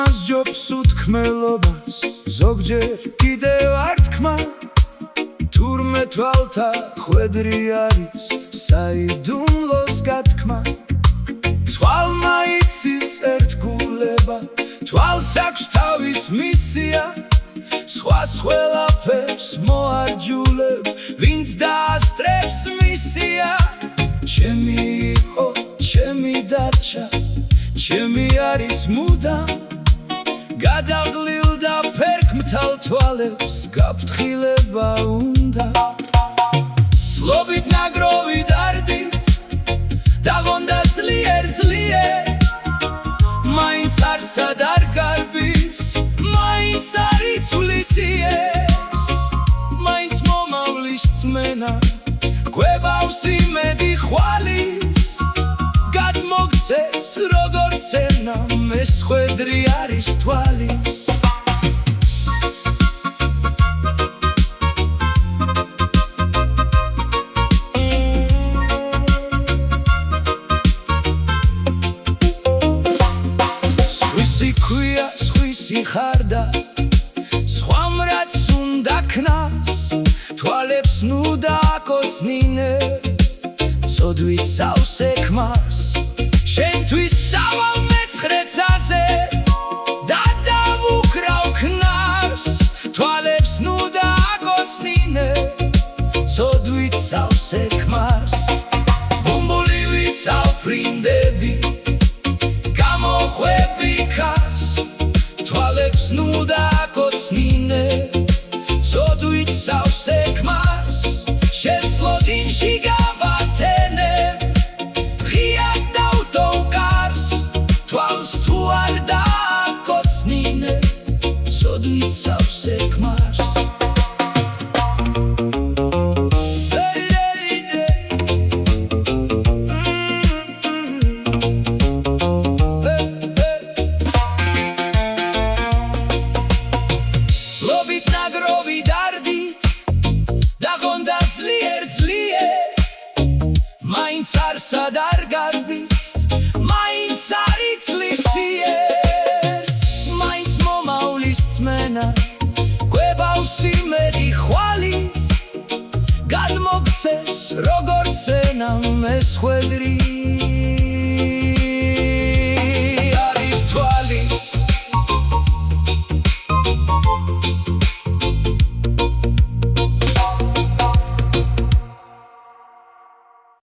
ამასჯობს უთქმელობას ზოგჯერ კიდევ არ თქმა თურმე თვალთა ხვედრი არის საიდუმლოს გათქმა თვალმა იცის ერთგულება თვალს აქვს თავის მისია სხვას ყველაფერს მოარჯულებ ვინც დაასწრებს მისია ჩემი იყო ჩემი დარჩა ჩემი არის მუდამ გადაღლილდა ფერქმთალ თვალებს გაფრთხილება უნდა ცლობით ნაგროვი დარდით დაღონდა ძლიერ მაინც არსად არ გარბის მაინც არ იცვლის იეს მაინც მომავლის წმენა გვევავს იმედი ხვალის გადმოგცეს როგორც ენა მესხვედრი არის თვალის სხვისი ქვია სხვისი ხარდა სხვამ რაც უნდა ქნას თვალებს ნუ დააკოცნინე ცოდვით სავსე ქმარს შენთვის სავალ მეცხრეცაზე და დავუკრავ ქნარს თვალებს ნუ დააკოცნინე ცოდვით სავსე ქმარს ბუმბულივით ავფრინდები გამოხვევი ქარს თვალებს ნუ დააკოცნინე ცოდვით სავსე ქმარს შესლოდინში გავათენე ღიად დავდოვკარს თვალს თუ არ დააკოცნინე ცოდვით სავსე ქმარს ლობით ნაგროვი დარდით დაღონდა ძლიერ მაინც არსად არ გარბის მაინც არ იცვლის იეს მაინც მომავლის წმენა გვევავს იმედი ხვალის გადმოგცეს როგორც ენა მესხვედრი